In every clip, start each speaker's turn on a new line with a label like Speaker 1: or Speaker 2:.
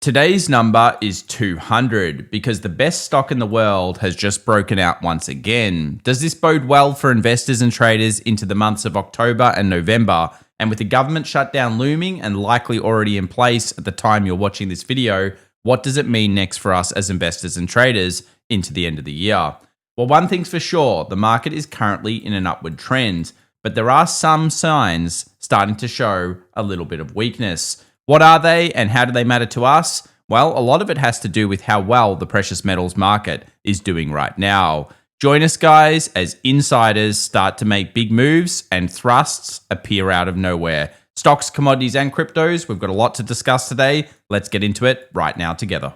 Speaker 1: Today's number is 200 because the best stock in the world has just broken out once again. Does this bode well for investors and traders into the months of October and November? And with the government shutdown looming and likely already in place at the time you're watching this video, what does it mean next for us as investors and traders into the end of the year? Well, one thing's for sure, the market is currently in an upward trend, but there are some signs starting to show a little bit of weakness. What are they and how do they matter to us? Well, a lot of it has to do with how well the precious metals market is doing right now. Join us, guys, as insiders start to make big moves and thrusts appear out of nowhere. Stocks, commodities, and cryptos, we've got a lot to discuss today. Let's get into it right now together.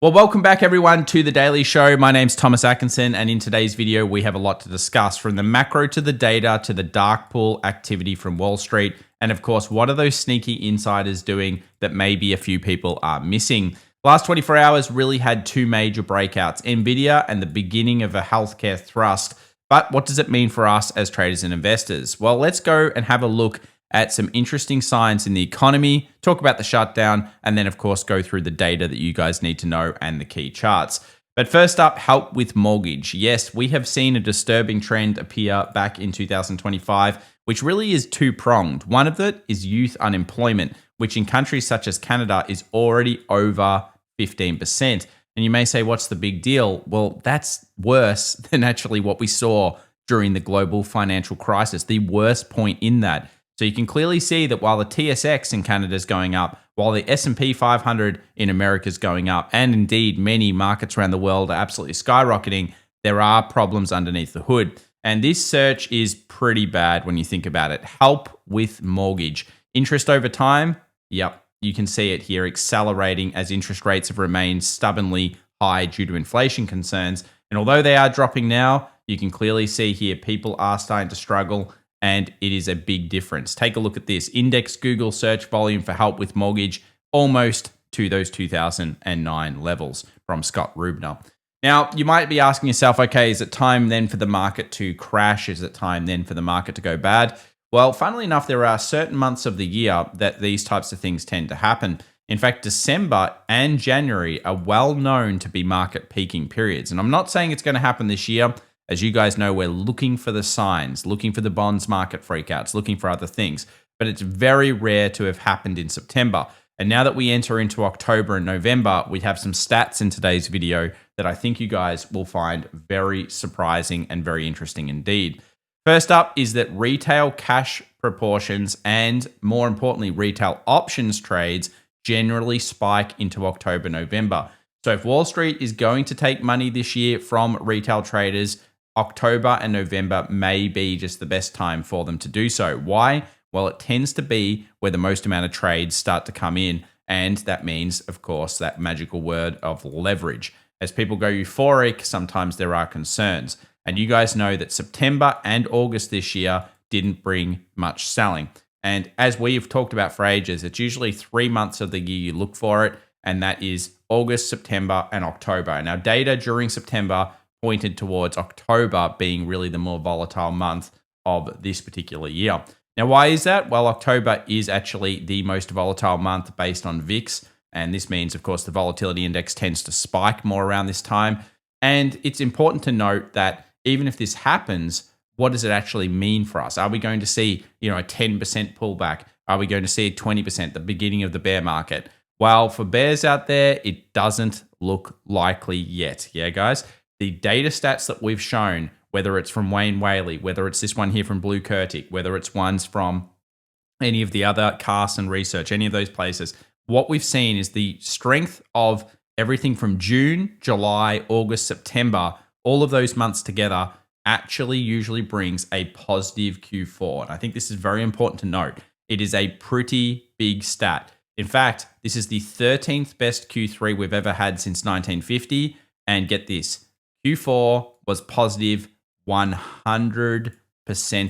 Speaker 1: Well, welcome back everyone to The Daily Show. My name's Thomas Atkinson, and in today's video, we have a lot to discuss, from the macro to the data to the dark pool activity from Wall Street. And of course, what are those sneaky insiders doing that maybe a few people are missing? Last 24 hours really had two major breakouts, Nvidia and the beginning of a healthcare thrust. But what does it mean for us as traders and investors? Well, let's go and have a look at some interesting signs in the economy, talk about the shutdown, and then of course go through the data that you guys need to know and the key charts. But first up, help with mortgage. Yes, we have seen a disturbing trend appear back in 2025, which really is two-pronged. One of it is youth unemployment, which in countries such as Canada is already over 15%. And you may say, what's the big deal? Well, that's worse than actually what we saw during the global financial crisis, the worst point in that. So you can clearly see that while the TSX in Canada is going up, while the S&P 500 in America is going up, and indeed many markets around the world are absolutely skyrocketing, there are problems underneath the hood. And this search is pretty bad when you think about it. Help with mortgage. Interest over time, yep, you can see it here accelerating as interest rates have remained stubbornly high due to inflation concerns. And although they are dropping now, you can clearly see here people are starting to struggle. And it is a big difference. Take a look at this. Index Google search volume for help with mortgage, almost to those 2009 levels from Scott Rubner. Now, you might be asking yourself, okay, is it time then for the market to crash? Is it time then for the market to go bad? Well, funnily enough, there are certain months of the year that these types of things tend to happen. In fact, December and January are well known to be market peaking periods. And I'm not saying it's going to happen this year. As you guys know, we're looking for the signs, looking for the bonds market freakouts, looking for other things. But it's very rare to have happened in September. And now that we enter into October and November, we have some stats in today's video that I think you guys will find very surprising and very interesting indeed. First up is that retail cash proportions and, more importantly, retail options trades generally spike into October, November. So if Wall Street is going to take money this year from retail traders, October and November may be just the best time for them to do so. Why? Well, it tends to be where the most amount of trades start to come in. And that means, of course, that magical word of leverage. As people go euphoric, sometimes there are concerns. And you guys know that September and August this year didn't bring much selling. And as we've talked about for ages, it's usually 3 months of the year you look for it. And that is August, September, and October. Now, data during September pointed towards October being really the more volatile month of this particular year. Now, why is that? Well, October is actually the most volatile month based on VIX. And this means, of course, the volatility index tends to spike more around this time. And it's important to note that even if this happens, what does it actually mean for us? Are we going to see, a 10% pullback? Are we going to see a 20%, the beginning of the bear market? Well, for bears out there, it doesn't look likely yet. Yeah, guys? The data stats that we've shown, whether it's from Wayne Whaley, whether it's this one here from Blue Kurtic, whether it's ones from any of the other Carson Research, any of those places, what we've seen is the strength of everything from June, July, August, September, all of those months together actually usually brings a positive Q4. And I think this is very important to note. It is a pretty big stat. In fact, this is the 13th best Q3 we've ever had since 1950. And get this, Q4 was positive 100%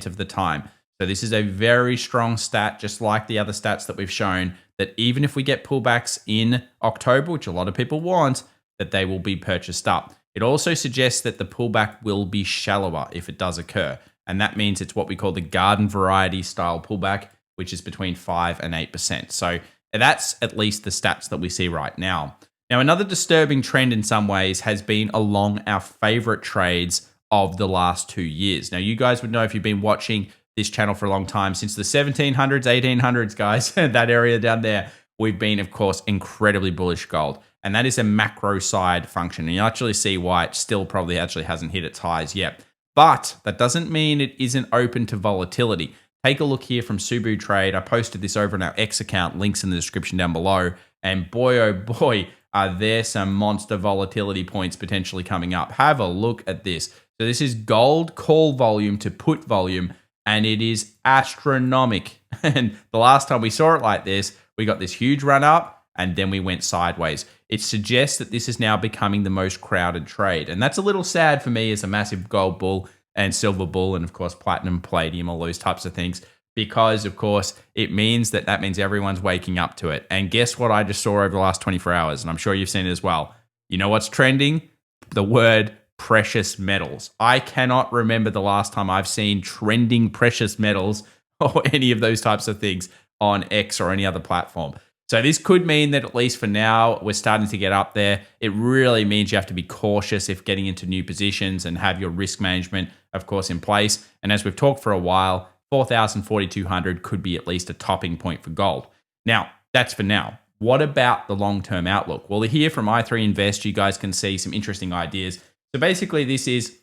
Speaker 1: of the time. So this is a very strong stat, just like the other stats that we've shown, that even if we get pullbacks in October, which a lot of people want, that they will be purchased up. It also suggests that the pullback will be shallower if it does occur. And that means it's what we call the garden variety style pullback. which is between 5 and 8%. So that's at least the stats that we see right now. Now, another disturbing trend in some ways has been along our favorite trades of the last 2 years. Now, you guys would know if you've been watching this channel for a long time, since the 1700s, 1800s, guys, that area down there, we've been, of course, incredibly bullish gold. And that is a macro side function. And you actually see why it still probably actually hasn't hit its highs yet. But that doesn't mean it isn't open to volatility. Take a look here from Subu Trade. I posted this over on our X account, links in the description down below. And boy, oh boy, are there some monster volatility points potentially coming up. Have a look at this. So this is gold call volume to put volume, and it is astronomical. And the last time we saw it like this, we got this huge run up and then we went sideways. It suggests that this is now becoming the most crowded trade. And that's a little sad for me as a massive gold bull and silver bull, and of course, platinum, palladium, all those types of things, because of course, it means that means everyone's waking up to it. And guess what I just saw over the last 24 hours? And I'm sure you've seen it as well. You know what's trending? The word precious metals. I cannot remember the last time I've seen trending precious metals or any of those types of things on X or any other platform. So this could mean that at least for now, we're starting to get up there. It really means you have to be cautious if getting into new positions and have your risk management, of course, in place. And as we've talked for a while, 4,000, 4,200 could be at least a topping point for gold. Now, that's for now. What about the long-term outlook? Well, here from i3 Invest, you guys can see some interesting ideas. So basically, this is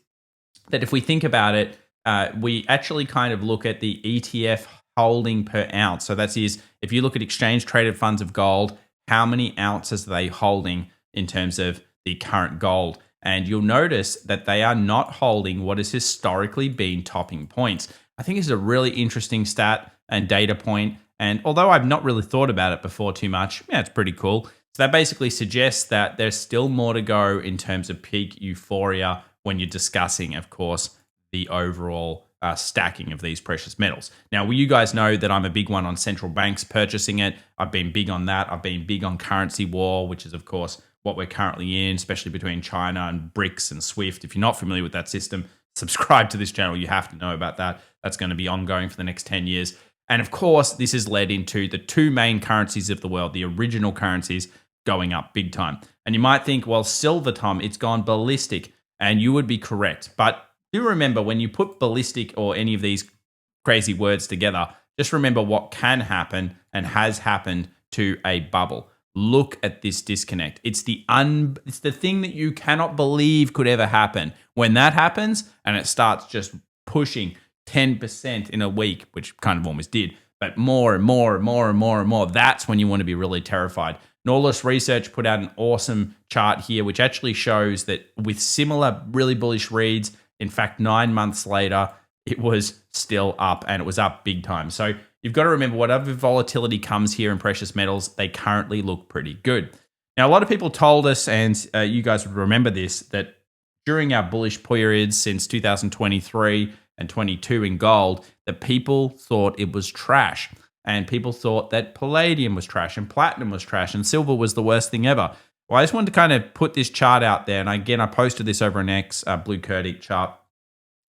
Speaker 1: that if we think about it, we actually kind of look at the ETF holding per ounce. So that is, if you look at exchange traded funds of gold, how many ounces are they holding in terms of the current gold? And you'll notice that they are not holding what has historically been topping points. I think it's a really interesting stat and data point. And although I've not really thought about it before too much, yeah, it's pretty cool. So that basically suggests that there's still more to go in terms of peak euphoria when you're discussing, of course, the overall stacking of these precious metals. Now, you guys know that I'm a big one on central banks purchasing it. I've been big on that. I've been big on currency war, which is, of course, what we're currently in, especially between China and BRICS and SWIFT. If you're not familiar with that system, subscribe to this channel. You have to know about that. That's going to be ongoing for the next 10 years. And of course, this has led into the two main currencies of the world, the original currencies, going up big time. And you might think, well, silver, Tom, it's gone ballistic. And you would be correct. But do remember, when you put ballistic or any of these crazy words together, just remember what can happen and has happened to a bubble. Look at this disconnect. It's the thing that you cannot believe could ever happen. When that happens and it starts just pushing 10% in a week, which kind of almost did, but more and more and more and more and more, that's when you want to be really terrified. Nautilus Research put out an awesome chart here, which actually shows that with similar really bullish reads, in fact, 9 months later, it was still up, and it was up big time. So you've got to remember, whatever volatility comes here in precious metals, they currently look pretty good. Now, a lot of people told us, and you guys would remember this, that during our bullish periods since 2023 and 22 in gold, that people thought it was trash. And people thought that palladium was trash and platinum was trash and silver was the worst thing ever. Well, I just wanted to kind of put this chart out there. And again, I posted this over an X, Blue Kurdic chart.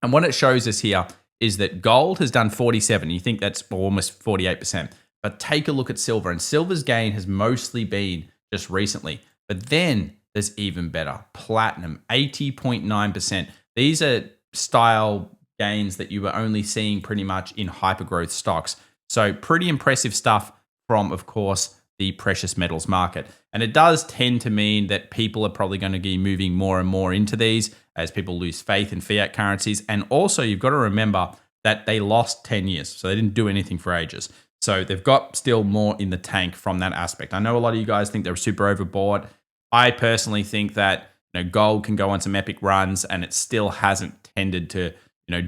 Speaker 1: And what it shows us here is that gold has done 47. You think that's almost 48%. But take a look at silver. And silver's gain has mostly been just recently. But then there's even better. Platinum, 80.9%. These are style gains that you were only seeing pretty much in hypergrowth stocks. So pretty impressive stuff from, of course, the precious metals market. And it does tend to mean that people are probably going to be moving more and more into these as people lose faith in fiat currencies. And also, you've got to remember that they lost 10 years. So they didn't do anything for ages. So they've got still more in the tank from that aspect. I know a lot of you guys think they're super overbought. I personally think that gold can go on some epic runs, and it still hasn't tended to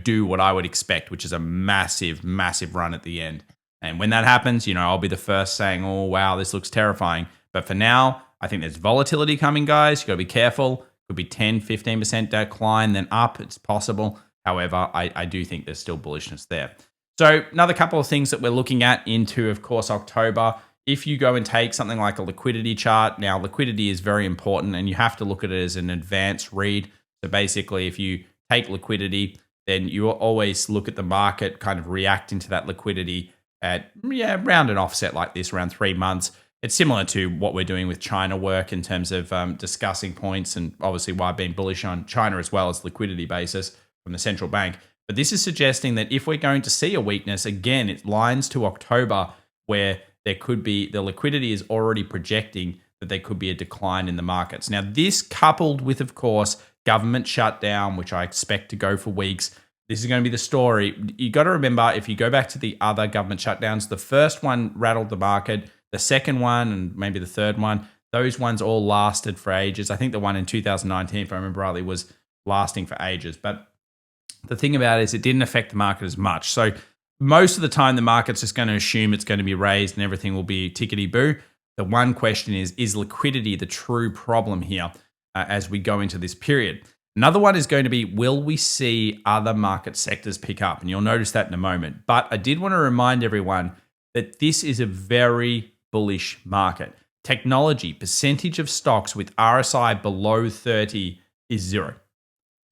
Speaker 1: do what I would expect, which is a massive, massive run at the end. And when that happens, I'll be the first saying, oh, wow, this looks terrifying. But for now, I think there's volatility coming, guys. You got to be careful. Could be 10, 15% decline, then up. It's possible. However, I do think there's still bullishness there. So another couple of things that we're looking at into, of course, October. If you go and take something like a liquidity chart, now liquidity is very important and you have to look at it as an advanced read. So basically, if you take liquidity, then you always look at the market kind of reacting to that liquidity at, around an offset like this, around 3 months. It's similar to what we're doing with China work in terms of discussing points, and obviously why I've been bullish on China as well as liquidity basis from the central bank. But this is suggesting that if we're going to see a weakness, again, it lines to October where there could be, the liquidity is already projecting that there could be a decline in the markets. Now, this coupled with, of course, government shutdown, which I expect to go for weeks, this is going to be the story. You got to remember, if you go back to the other government shutdowns, the first one rattled the market, the second one and maybe the third one, those ones all lasted for ages. I think the one in 2019, if I remember rightly, was lasting for ages. But the thing about it is it didn't affect the market as much. So most of the time, the market's just going to assume it's going to be raised and everything will be tickety-boo. The one question is liquidity the true problem here as we go into this period? Another one is going to be, will we see other market sectors pick up? And you'll notice that in a moment. But I did want to remind everyone that this is a very bullish market. Technology, percentage of stocks with RSI below 30 is 0.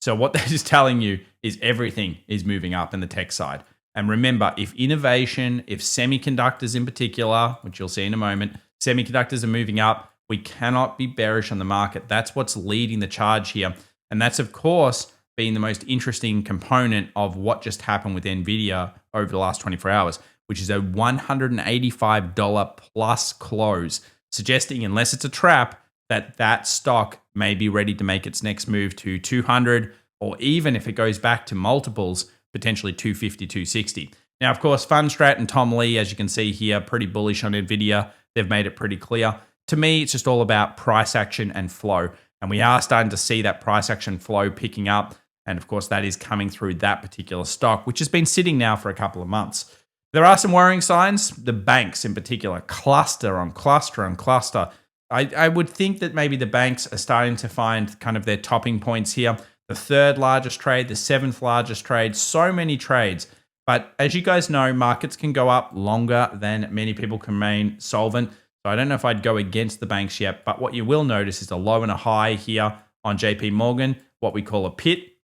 Speaker 1: So what that is telling you is everything is moving up in the tech side. And remember, if innovation, if semiconductors in particular, which you'll see in a moment, semiconductors are moving up, we cannot be bearish on the market. That's what's leading the charge here. And that's, of course, been the most interesting component of what just happened with Nvidia over the last 24 hours, which is a $185 plus close, suggesting, unless it's a trap, that that stock may be ready to make its next move to 200, or even if it goes back to multiples, potentially 250, 260. Now, of course, Fundstrat and Tom Lee, as you can see here, pretty bullish on Nvidia. They've made it pretty clear. To me, it's just all about price action and flow. And we are starting to see that price action flow picking up. And of course, that is coming through that particular stock, which has been sitting now for a couple of months. There are some worrying signs. The banks in particular, cluster on cluster on cluster. I would think that maybe the banks are starting to find kind of their topping points here. The third largest trade, the seventh largest trade, so many trades. But as you guys know, markets can go up longer than many people can remain solvent. So I don't know if I'd go against the banks yet, but what you will notice is a low and a high here on JP Morgan, what we call a pit.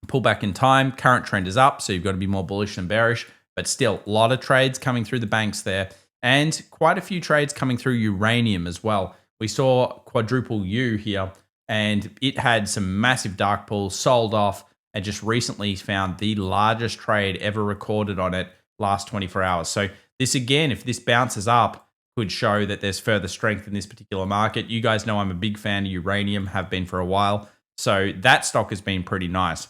Speaker 1: Pull back in time, current trend is up, so you've got to be more bullish than bearish, but still a lot of trades coming through the banks there, and quite a few trades coming through uranium as well. We saw quadruple U here, and it had some massive dark pools, sold off, and just recently found the largest trade ever recorded on it last 24 hours. So this again, if this bounces up, could show that there's further strength in this particular market. You guys know I'm a big fan of uranium, have been for a while. So that stock has been pretty nice.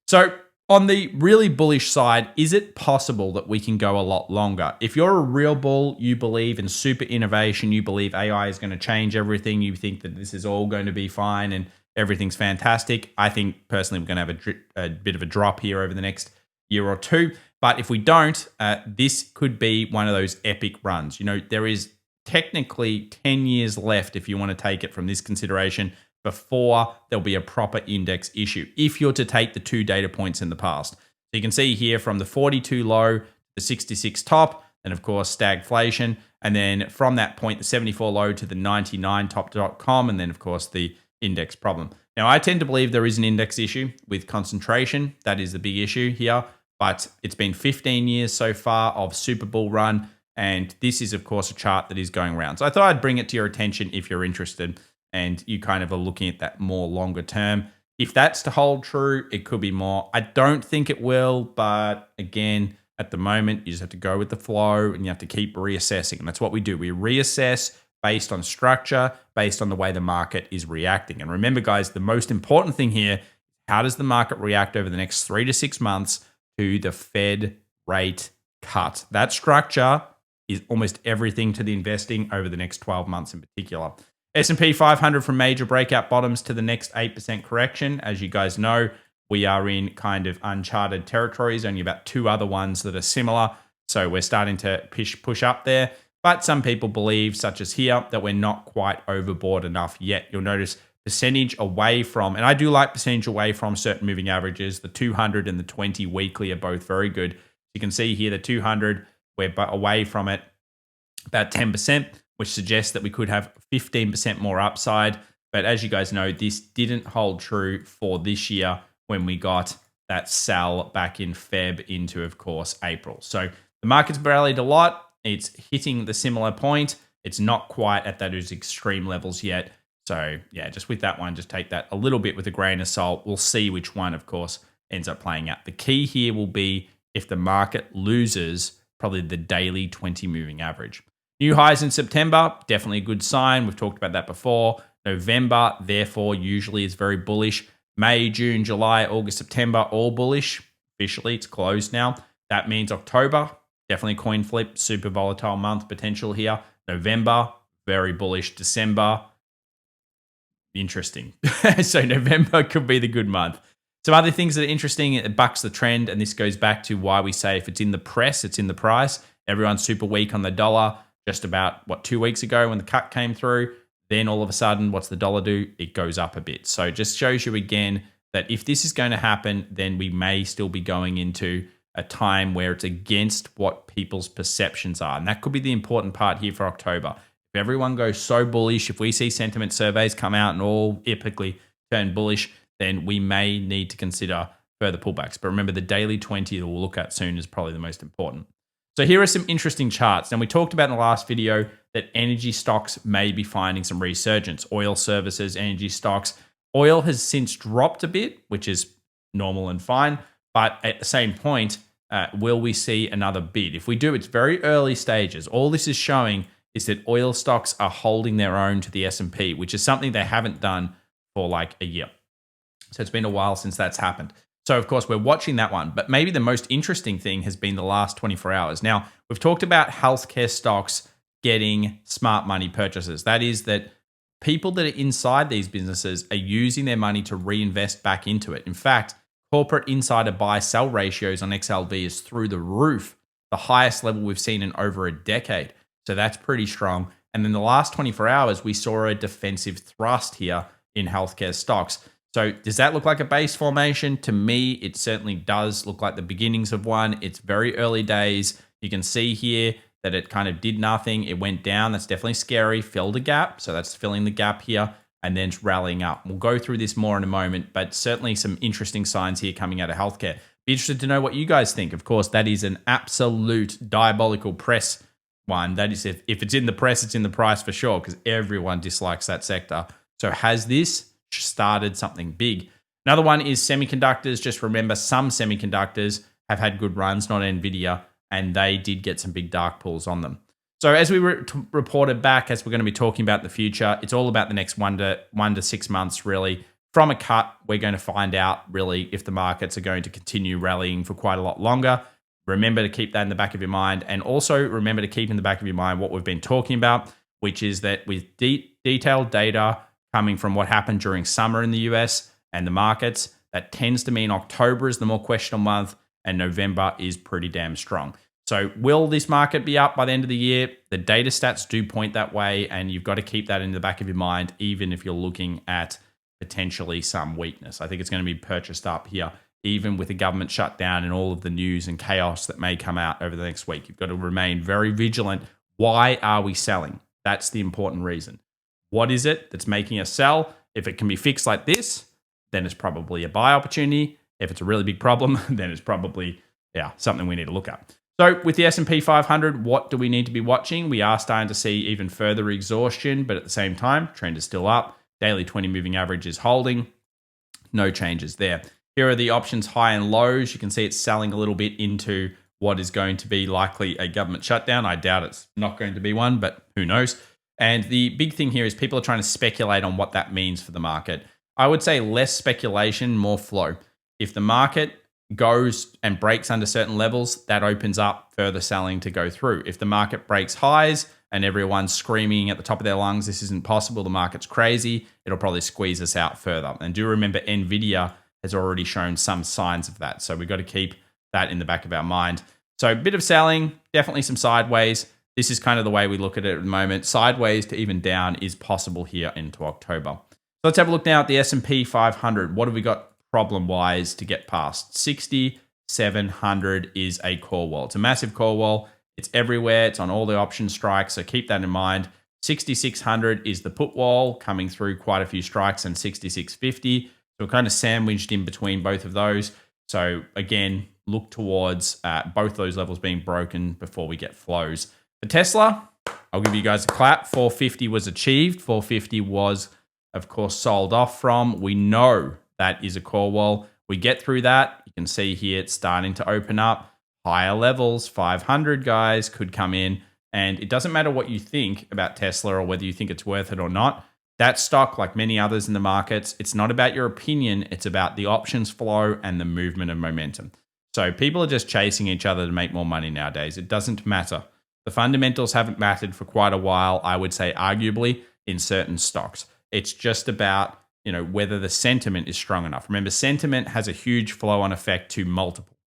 Speaker 1: So on the really bullish side, is it possible that we can go a lot longer? If you're a real bull, you believe in super innovation, you believe AI is going to change everything, you think that this is all going to be fine and everything's fantastic. I think personally we're going to have a bit of a drop here over the next year or two. But if we don't, this could be one of those epic runs. You know, there is technically 10 years left if you want to take it from this consideration before there'll be a proper index issue, if you're to take the two data points in the past. So you can see here from the 42 low, the 66 top, and of course stagflation, and then from that point, the 74 low to the 99 top.com, and then of course the index problem. Now, I tend to believe there is an index issue with concentration. That is the big issue here, but it's been 15 years so far of super bull run, and this is of course a chart that is going around. So I thought I'd bring it to your attention if you're interested and you kind of are looking at that more longer term. If that's to hold true, it could be more. I don't think it will, but again, at the moment, you just have to go with the flow and you have to keep reassessing. And that's what we do. We reassess based on structure, based on the way the market is reacting. And remember, guys, the most important thing here, how does the market react over the next 3 to 6 months to the Fed rate cut? That structure is almost everything to the investing over the next 12 months in particular. S&P 500 from major breakout bottoms to the next 8% correction. As you guys know, we are in kind of uncharted territories, only about 2 other ones that are similar. So we're starting to push up there. But some people believe, such as here, that we're not quite overbought enough yet. You'll notice percentage away from, and I do like percentage away from certain moving averages. The 200 and the 20 weekly are both very good. You can see here the 200, we're away from it about 10%. Which suggests that we could have 15% more upside. But as you guys know, this didn't hold true for this year when we got that sell back in Feb into, of course, April. So The market's rallied a lot. It's hitting the similar point. It's not quite at those extreme levels yet. So yeah, just with that one, just take that a little bit with a grain of salt. We'll see which one, of course, ends up playing out. The key here will be if the market loses probably the daily 20 moving average. New highs in September, definitely a good sign. We've talked about that before. November, therefore, usually is very bullish. May, June, July, August, September, all bullish. Officially, it's closed now. That means October, definitely coin flip, super volatile month potential here. November, very bullish. December, interesting. So November could be the good month. Some other things that are interesting, it bucks the trend, and this goes back to why we say if it's in the press, it's in the price. Everyone's super weak on the dollar just about, 2 weeks ago when the cut came through. Then all of a sudden, what's the dollar do? It goes up a bit. So it just shows you again that if this is going to happen, then we may still be going into a time where it's against what people's perceptions are. And that could be the important part here for October. If everyone goes so bullish, if we see sentiment surveys come out and all epically turn bullish, then we may need to consider further pullbacks. But remember, the daily 20 that we'll look at soon is probably the most important. So here are some interesting charts. Now, we talked about in the last video that energy stocks may be finding some resurgence. Oil services, energy stocks. Oil has since dropped a bit, which is normal and fine. But at the same point, will we see another bid? If we do, it's very early stages. All this is showing is that oil stocks are holding their own to the S&P, which is something they haven't done for like a year. So it's been a while since that's happened. So, of course, we're watching that one. But maybe the most interesting thing has been the last 24 hours. Now, we've talked about healthcare stocks getting smart money purchases. That is that people that are inside these businesses are using their money to reinvest back into it. In fact, corporate insider buy-sell ratios on XLV is through the roof, the highest level we've seen in over a decade. So that's pretty strong. And in the last 24 hours, we saw a defensive thrust here in healthcare stocks. So does that look like a base formation? To me, it certainly does look like the beginnings of one. It's very early days. You can see here that it kind of did nothing. It went down. That's definitely scary. Filled a gap. So that's filling the gap here and then it's rallying up. We'll go through this more in a moment, but certainly some interesting signs here coming out of healthcare. Be interested to know what you guys think. Of course, that is an absolute diabolical press one. That is, if it's in the press, it's in the price for sure because everyone dislikes that sector. So has this started something big? Another one is semiconductors. Just remember, some semiconductors have had good runs, not Nvidia, and they did get some big dark pools on them. So as we reported back, as we're going to be talking about in the future, it's all about the next 1 to 6 months, really. From a cut, we're going to find out really if the markets are going to continue rallying for quite a lot longer. Remember to keep that in the back of your mind, and also remember to keep in the back of your mind what we've been talking about, which is that with detailed data coming from what happened during summer in the US and the markets, that tends to mean October is the more questionable month and November is pretty damn strong. So will this market be up by the end of the year? The data stats do point that way, and you've got to keep that in the back of your mind, even if you're looking at potentially some weakness. I think it's going to be purchased up here, even with the government shutdown and all of the news and chaos that may come out over the next week. You've got to remain very vigilant. Why are we selling? That's the important reason. What is it that's making us sell? If it can be fixed like this, then it's probably a buy opportunity. If it's a really big problem, then it's probably something we need to look at. So with the S&P 500, what do we need to be watching? We are starting to see even further exhaustion, but at the same time, trend is still up. Daily 20 moving average is holding. No changes there. Here are the options high and lows. You can see it's selling a little bit into what is going to be likely a government shutdown. I doubt it's not going to be one, but who knows? And the big thing here is people are trying to speculate on what that means for the market. I would say less speculation, more flow. If the market goes and breaks under certain levels, that opens up further selling to go through. If the market breaks highs and everyone's screaming at the top of their lungs, this isn't possible, the market's crazy, it'll probably squeeze us out further. And do remember, Nvidia has already shown some signs of that. So we've got to keep that in the back of our mind. So a bit of selling, definitely some sideways. This is kind of the way we look at it at the moment. Sideways to even down is possible here into October. So let's have a look now at the S&P 500. What have we got problem-wise to get past? 6,700 is a core wall. It's a massive core wall. It's everywhere. It's on all the option strikes, so keep that in mind. 6,600 is the put wall, coming through quite a few strikes, and 6,650. So we're kind of sandwiched in between both of those. So again, look towards both those levels being broken before we get flows. For Tesla, I'll give you guys a clap. 450 was achieved. 450 was, of course, sold off from. We know that is a core wall. We get through that. You can see here it's starting to open up. Higher levels, 500 guys could come in. And it doesn't matter what you think about Tesla or whether you think it's worth it or not. That stock, like many others in the markets, it's not about your opinion. It's about the options flow and the movement of momentum. So people are just chasing each other to make more money nowadays. It doesn't matter. The fundamentals haven't mattered for quite a while, I would say arguably, in certain stocks. It's just about, whether the sentiment is strong enough. Remember, sentiment has a huge flow-on effect to multiple.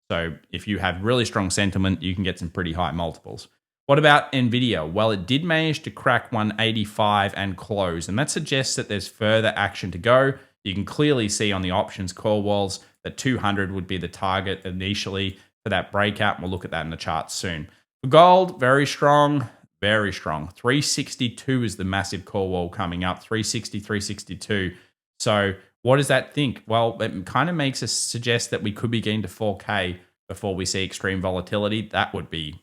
Speaker 1: So if you have really strong sentiment, you can get some pretty high multiples. What about Nvidia? Well, it did manage to crack 185 and close, and that suggests that there's further action to go. You can clearly see on the options call walls that 200 would be the target initially for that breakout, and we'll look at that in the chart soon. For gold, very strong, very strong. 362 is the massive call wall coming up, 360, 362. So what does that think? Well, it kind of makes us suggest that we could be getting to 4K before we see extreme volatility. That would be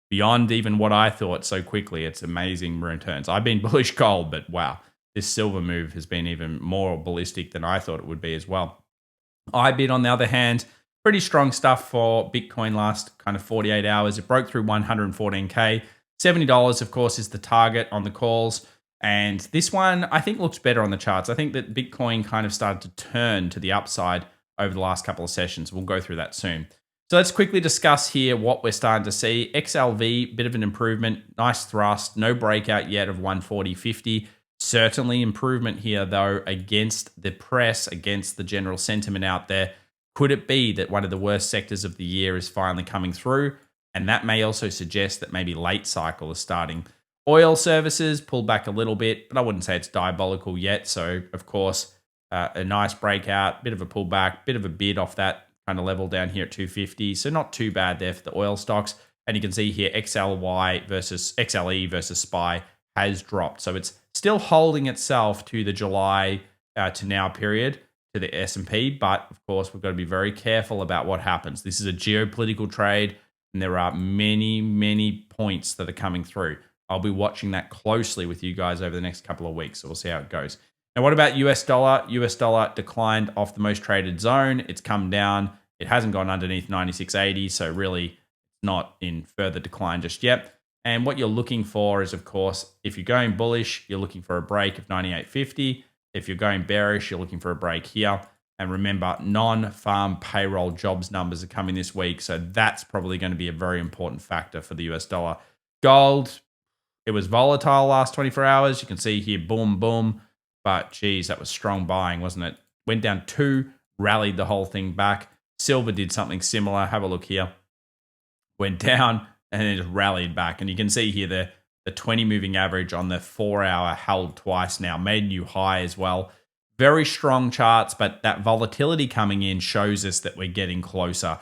Speaker 1: beyond even what I thought so quickly. It's amazing returns. I've been bullish gold, but wow, this silver move has been even more ballistic than I thought it would be as well. IBIT, on the other hand, pretty strong stuff for Bitcoin last kind of 48 hours. It broke through 114K. $70, of course, is the target on the calls. And this one, I think, looks better on the charts. I think that Bitcoin kind of started to turn to the upside over the last couple of sessions. We'll go through that soon. So let's quickly discuss here what we're starting to see. XLV, bit of an improvement, nice thrust, no breakout yet of 140.50. Certainly improvement here, though, against the press, against the general sentiment out there. Could it be that one of the worst sectors of the year is finally coming through? And that may also suggest that maybe late cycle is starting. Oil services pulled back a little bit, but I wouldn't say it's diabolical yet. So, of course, a nice breakout, bit of a pullback, bit of a bid off that kind of level down here at 250. So not too bad there for the oil stocks. And you can see here XLE versus SPY has dropped. So it's still holding itself to the July to now period to the S&P. But of course, we've got to be very careful about what happens. This is a geopolitical trade, and there are many, many points that are coming through. I'll be watching that closely with you guys over the next couple of weeks. So we'll see how it goes. Now, what about US dollar? US dollar declined off the most traded zone. It's come down. It hasn't gone underneath 96.80, so really not in further decline just yet. And what you're looking for is, of course, if you're going bullish, you're looking for a break of 98.50. If you're going bearish, you're looking for a break here. And remember, non-farm payroll jobs numbers are coming this week, so that's probably going to be a very important factor for the US dollar. Gold, it was volatile last 24 hours. You can see here, boom, boom. But geez, that was strong buying, wasn't it? Went down 2, rallied the whole thing back. Silver did something similar. Have a look here. Went down and then just rallied back. And you can see here the 20 moving average on the 4 hour held twice now, made new high as well. Very strong charts, but that volatility coming in shows us that we're getting closer.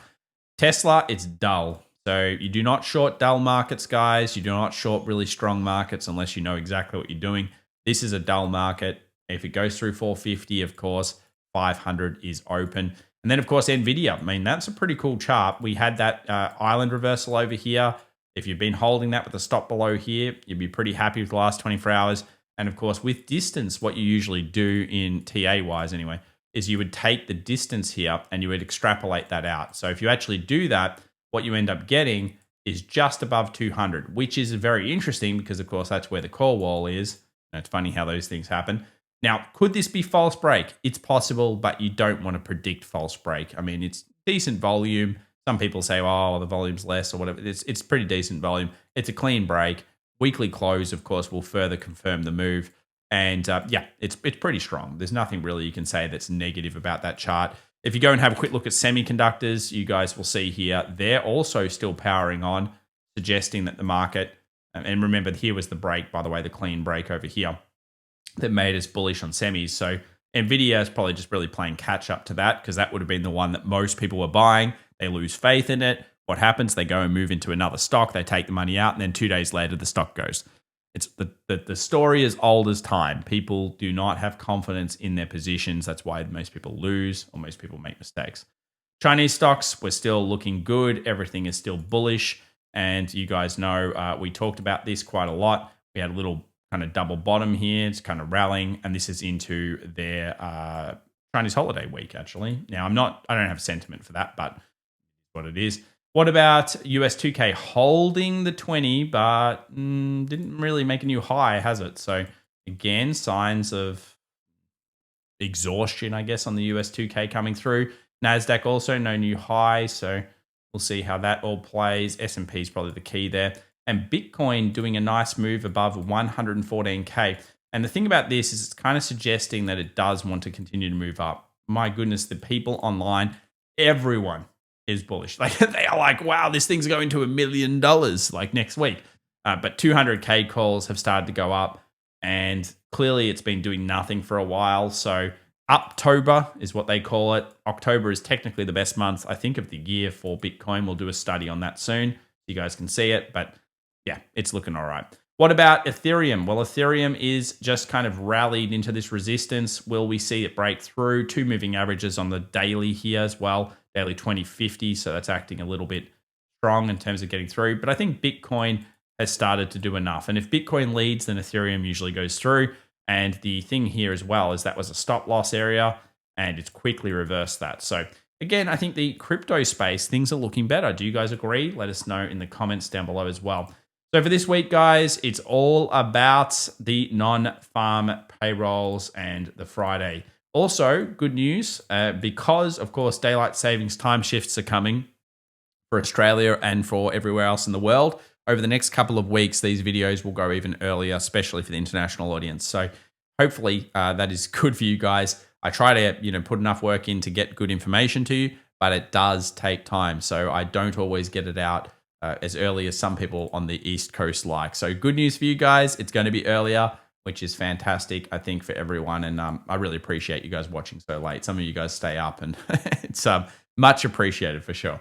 Speaker 1: Tesla, it's dull. So you do not short dull markets, guys. You do not short really strong markets unless you know exactly what you're doing. This is a dull market. If it goes through 450, of course, 500 is open. And then, of course, Nvidia. I mean, that's a pretty cool chart. We had that island reversal over here. If you've been holding that with a stop below here, you'd be pretty happy with the last 24 hours. And, of course, with distance, what you usually do in TA-wise anyway, is you would take the distance here and you would extrapolate that out. So if you actually do that, what you end up getting is just above 200, which is very interesting because, of course, that's where the call wall is. And it's funny how those things happen. Now, could this be false break? It's possible, but you don't want to predict false break. I mean, it's decent volume. Some people say, oh, the volume's less or whatever. It's pretty decent volume. It's a clean break. Weekly close, of course, will further confirm the move. And yeah, it's pretty strong. There's nothing really you can say that's negative about that chart. If you go and have a quick look at semiconductors, you guys will see here, they're also still powering on, suggesting that the market, and remember, here was the break, by the way, the clean break over here, that made us bullish on semis. So Nvidia is probably just really playing catch up to that because that would have been the one that most people were buying. They lose faith in it. What happens? They go and move into another stock. They take the money out, and then 2 days later, the stock goes. It's the story is old as time. People do not have confidence in their positions. That's why most people lose or most people make mistakes. Chinese stocks, we're still looking good. Everything is still bullish. And you guys know we talked about this quite a lot. We had a little kind of double bottom here. It's kind of rallying. And this is into their Chinese holiday week, actually. Now, I don't have sentiment for that, but what it is. What about US 2K holding the 20, but didn't really make a new high, has it? So again, signs of exhaustion, I guess, on the US 2K coming through. NASDAQ also no new high, so we'll see how that all plays. S&P is probably the key there. And Bitcoin doing a nice move above 114K. And the thing about this is it's kind of suggesting that it does want to continue to move up. My goodness, the people online, everyone is bullish. Like they are like, wow, this thing's going to $1 million like next week. But 200K calls have started to go up. And clearly it's been doing nothing for a while. So Uptober is what they call it. October is technically the best month, I think, of the year for Bitcoin. We'll do a study on that soon so you guys can see it. But yeah, it's looking all right. What about Ethereum? Well, Ethereum is just kind of rallied into this resistance. Will we see it break through? 2 moving averages on the daily here as well. Daily 2050. So that's acting a little bit strong in terms of getting through. But I think Bitcoin has started to do enough. And if Bitcoin leads, then Ethereum usually goes through. And the thing here as well is that was a stop loss area and it's quickly reversed that. So again, I think the crypto space, things are looking better. Do you guys agree? Let us know in the comments down below as well. So for this week, guys, it's all about the non-farm payrolls and the Friday. Also, good news, because, of course, daylight savings time shifts are coming for Australia and for everywhere else in the world. Over the next couple of weeks, these videos will go even earlier, especially for the international audience. So hopefully that is good for you guys. I try to, put enough work in to get good information to you, but it does take time. So I don't always get it out as early as some people on the East Coast like. So good news for you guys. It's going to be earlier, which is fantastic, I think, for everyone. And I really appreciate you guys watching so late. Some of you guys stay up and it's much appreciated for sure.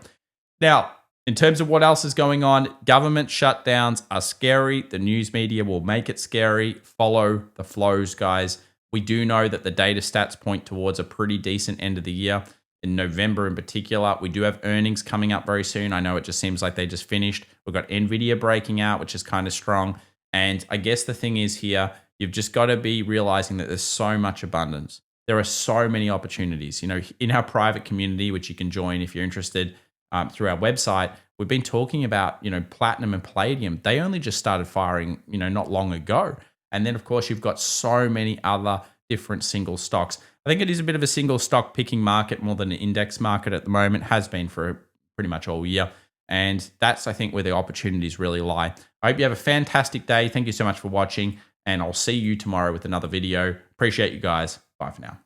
Speaker 1: Now, in terms of what else is going on, government shutdowns are scary. The news media will make it scary. Follow the flows, guys. We do know that the data stats point towards a pretty decent end of the year. In November in particular, we do have earnings coming up very soon. I know it just seems like they just finished. We've got Nvidia breaking out, which is kind of strong. And I guess the thing is here, you've just got to be realizing that there's so much abundance. There are so many opportunities. In our private community, which you can join if you're interested, through our website, we've been talking about, platinum and palladium. They only just started firing, not long ago. And then, of course, you've got so many other different single stocks. I think it is a bit of a single stock picking market more than an index market at the moment, has been for pretty much all year. And that's, I think, where the opportunities really lie. I hope you have a fantastic day. Thank you so much for watching, and I'll see you tomorrow with another video. Appreciate you guys. Bye for now.